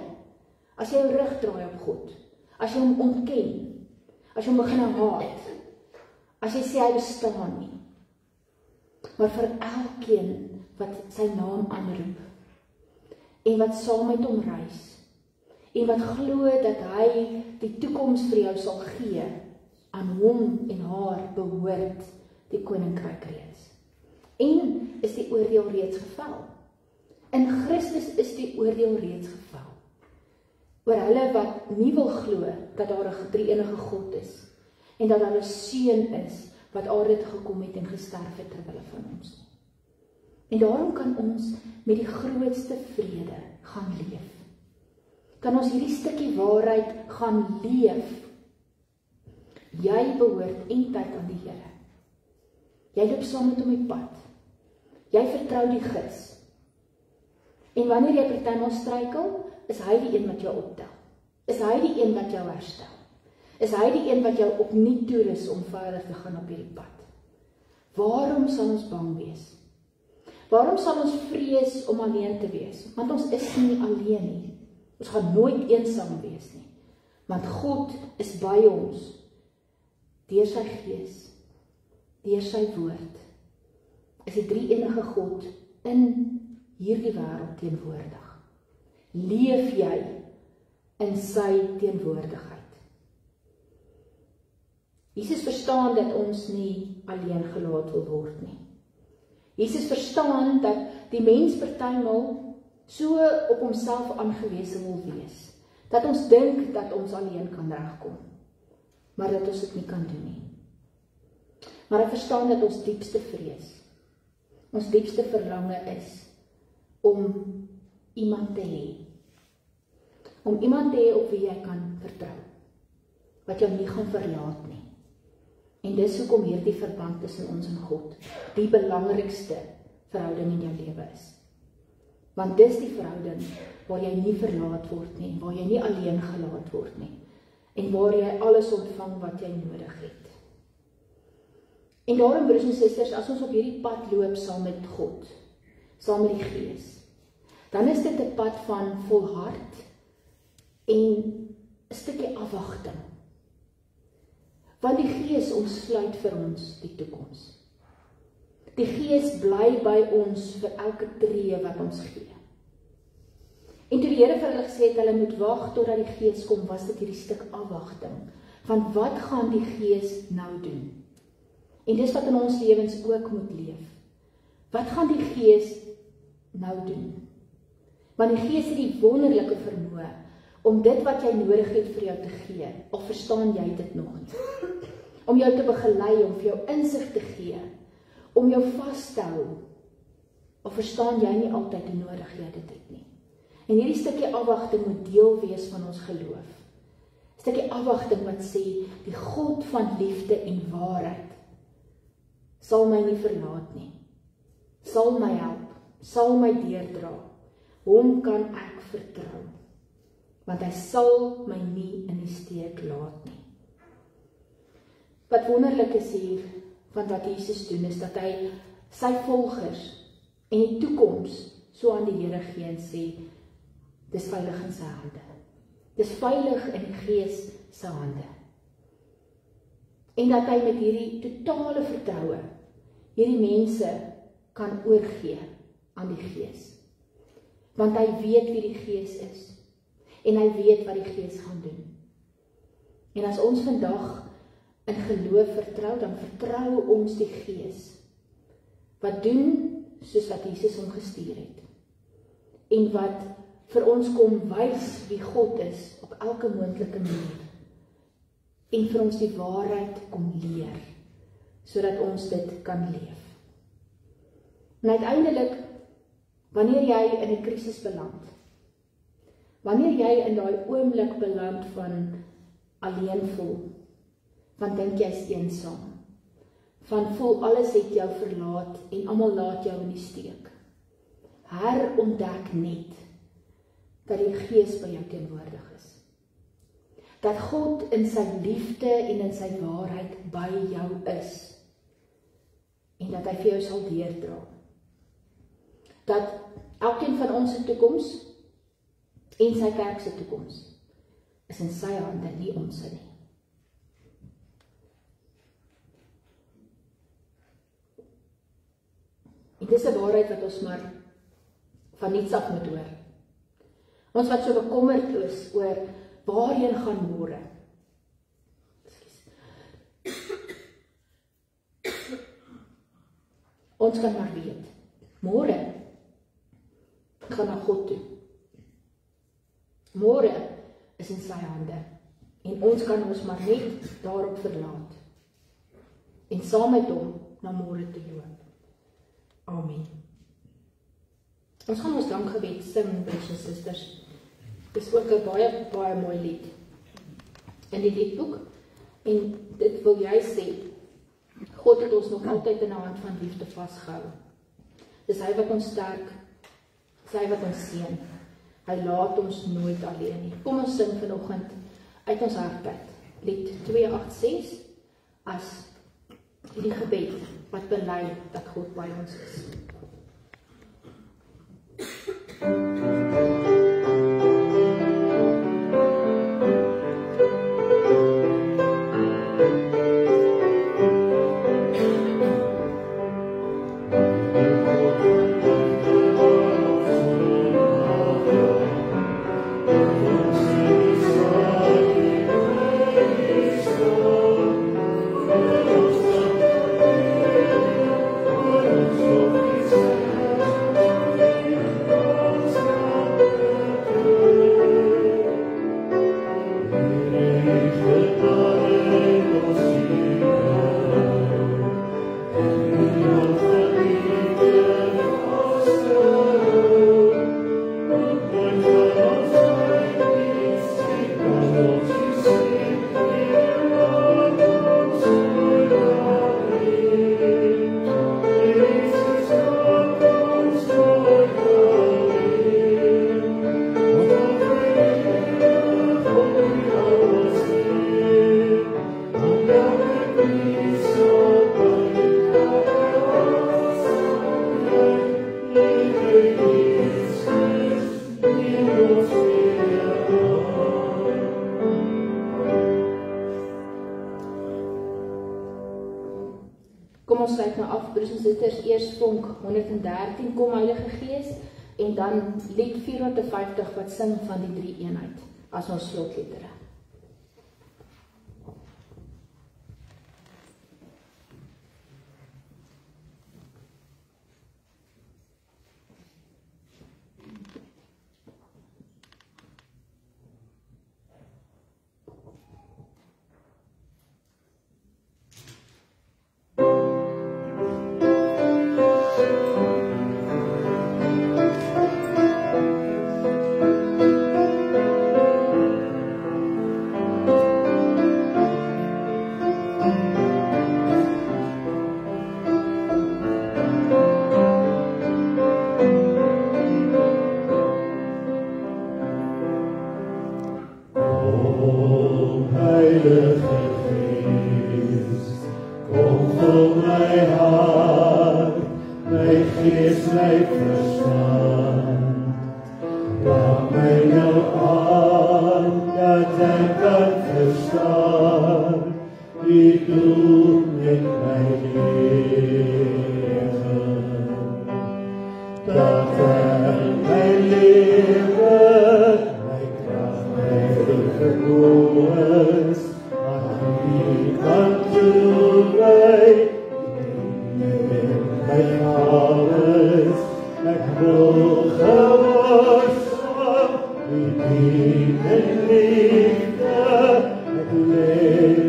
As jy jou rug draai op God, as jy hom ontken, as jy hom begin haat, as jy sê hy bestaan nie. Maar vir elkeen wat sy naam aanroep, en wat saam met hom reis, en wat glo dat hy die toekoms vir jou sal gee, aan hom en haar behoort die koninkryk reeds. En is die oordeel reeds geval. In Christus is die oordeel reeds geval. Oor hulle wat nie wil glo dat daar 'n drie-enige God is, en dat daar 'n seun is wat aarde toe gekom het en gesterf het ter wille van ons. En daarom kan ons met die grootste vrede gaan leef. Kan ons hierdie stukkie waarheid gaan leef. Jy behoort eintyd aan die Here. Jy loop saam met hom die pad. Jy vertrou die gids. En wanneer jy partymal struikel, is hy die een wat jou optel. Is hy die een wat jou herstel. Is hy die een wat jou opnuut toerus om veilig te gaan op hierdie pad. Waarom sal ons bang wees? Waarom sal ons vrees om alleen te wees? Want ons is nie alleen nie. Ons gaan nooit eensaam wees nie. Want God is by ons, deur sy gees, deur sy woord, is die drie-enige God in hierdie wêreld teenwoordig. Leef jy in sy teenwoordigheid. Jesus verstaan dat ons nie alleen gelaat wil word nie. Jesus verstaan dat die mens partymal so op homself aangewese wil wees, dat ons dink dat ons alleen kan regkom, maar dat ons dit nie kan doen nie. Maar hy verstaan dat ons diepste vrees, ons diepste verlange is om iemand te hê. Om iemand te hê op wie jy kan vertrou, wat jou nie gaan verlaat nie. En dis hoekom hierdie verband tussen ons en God die belangrikste verhouding in jou lewe is. Want dis die verhouding waar jy nie verlaat word nie, waar jy nie alleen gelaat word nie, en waar jy alles ontvang wat jy nodig het. En daarom, broers en susters, as ons op hierdie pad loop saam met God, saam met die Gees, dan is dit 'n pad van volhard en 'n stukkie afwagting. Want die Gees ontsluit vir ons die toekoms. Die Gees bly by ons vir elke tree wat ons gee. En toe die Here vir hulle gesê het, hulle moet wag totdat die Gees kom, was dit hierdie stuk afwagting. Van wat gaan die Gees nou doen? En dis wat in ons lewens ook moet leef. Wat gaan die Gees nou doen? Want die Gees het die wonderlike vermoë om dit wat jy nodig het vir jou te gee, al verstaan jy dit nog nie. Om jou te begelei, om vir jou insig te gee, om jou vas te hou, al verstaan jy nie altyd hoe nodig jy dit het nie. En hierdie stukkie afwagting moet deel wees van ons geloof. Stukkie afwagting wat sê, die God van liefde en waarheid sal my nie verlaat nie, sal my help, sal my deurdra, hom kan ek vertrou, want hy sal my nie in die steek laat nie. Wat wonderlik is hier van wat Jesus doen, is dat hy sy volgers en die toekoms so aan die Here gee en sê, dis veilig in sy hande. Dis veilig in die Gees se hande. en dat hy met hierdie totale vertroue hierdie mense kan oorgee aan die Gees. Want hy weet wie die Gees is en hy weet wat die Gees gaan doen. En as ons vandag in geloof vertrou, dan vertrou ons die Gees wat doen soos wat Jesus hom gestuur het en wat vir ons kom wys wie God is op elke moontlike manier en vir ons die waarheid kom leer sodat ons dit kan leef. En uiteindelik, wanneer jy in 'n krisis beland, wanneer jy in daai oomblik beland van alleen voel, van dink jy's eensaam, van voel alles het jou verlaat en almal laat jou in die steek, herontdek net dat die Gees by jou teenwoordig is. Dat God in sy liefde en in sy waarheid by jou is en dat hy vir jou sal deurdra. Dat elkeen van ons se toekoms en sy kerk se toekoms is in sy hande, nie ons nie. En dis 'n waarheid wat ons maar van niets af moet hoor. Ons wat so bekommerd is oor waarheen gaan môre. Ons kan maar weet, môre gaan na God toe. Môre is in sy hande en ons kan ons maar net daarop verlaat en saam met hom na môre toe loop. Amen. Ons gaan ons dankgebed sing, broers en susters. Dit is ook 'n baie mooi lied in die liedboek en dit wil jy sê, God het ons nog altyd in 'n hand van liefde vasgehou. Dis hy wat ons sterk, dis hy wat ons seën. Hy laat ons nooit alleen nie. Kom ons sing vanoggend uit ons hart uit, lied 286 as die gebed wat bely dat God by ons is. Kom ons sluit nou af, broers en susters, eers vonk 113, kom Heilige Gees, en dan lied 450 wat sing van die drie eenheid, as ons slotlettere. dat my lewe, my krag, my vermoëns aan die kant toe wy, my gawes, ek wil gehoorsaam, die dien en liefde, ek lê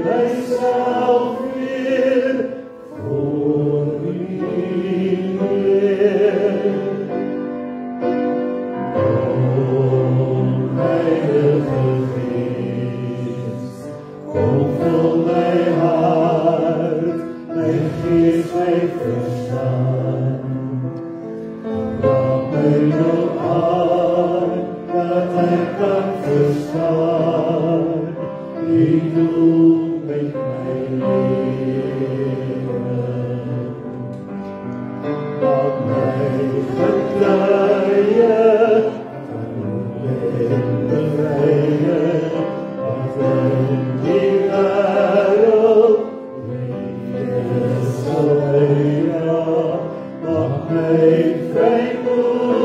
myself weer voor U neer. O, Heilige Gees, kom vul my hart, my gees, my verstand. Raak my nou aan, dat ek kan verstaan, die doel met my lewe. Maak my getuie van ellende vrye, wat in die wêreld liefde sal eia. Maak my vrymoedig,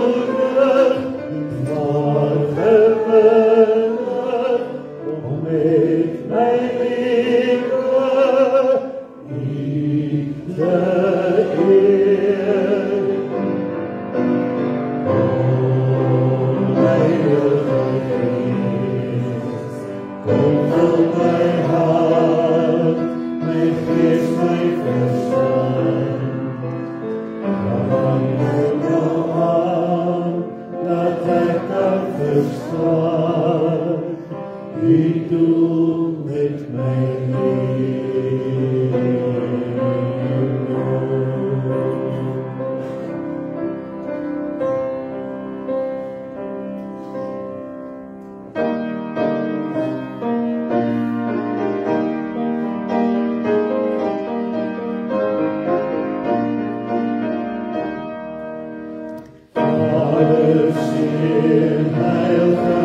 maar gewillig, om met my lewe U te eer. O, Heilige Gees, kom vul my hart, my gees, my verstand. Raak my nou aan, dat ek kan verstaan, U doel met my lewe. Vader, Seun, Heilige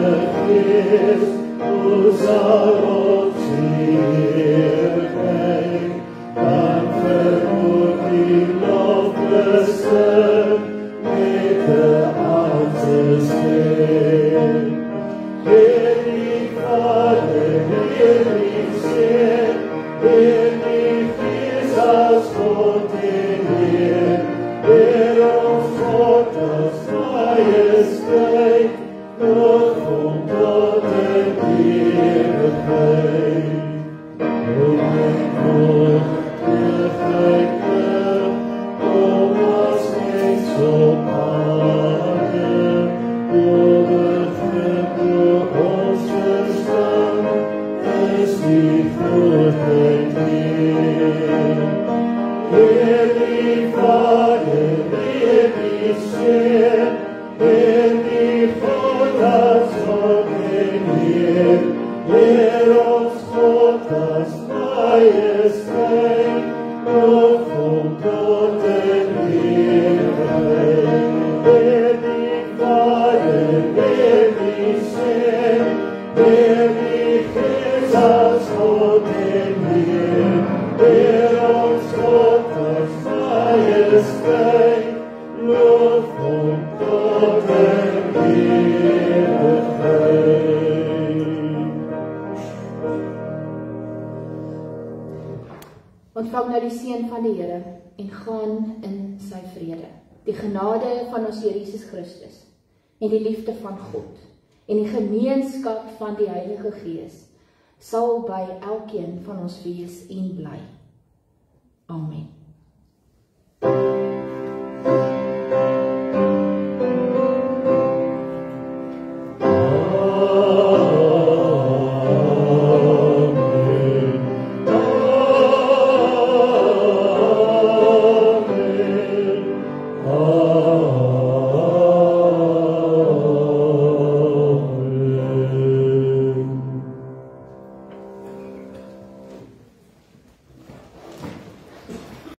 Gees, ons sal ons Heer kry, dan verhoor die loflissen met 'n aardse stem. Heer die Vader, Heer die Seun, Heer die Gees as God en Heer, Heer ons God as majesteit, nog om tot in ewigheid. O my God, heerlijkheid, kom as mens op aarde, doorbegrip door ons verstand, is die grootheid Heer. Heer die Vader, Heer die Seun, Heer die God as God en Heer, Heer ons God as majesteit, nog om tot in ewigheid. Heer die Vader, Heer die Seun, Heer die Gees as God en Heer, Heer ons God as majesteit, lof om tot in ewigheid. Ontvang nou die seën van die Here en gaan in sy vrede. Die genade van ons Here Jesus Christus en die liefde van God en die gemeenskap van die Heilige Gees sal by elkeen van ons wees en bly. Amen.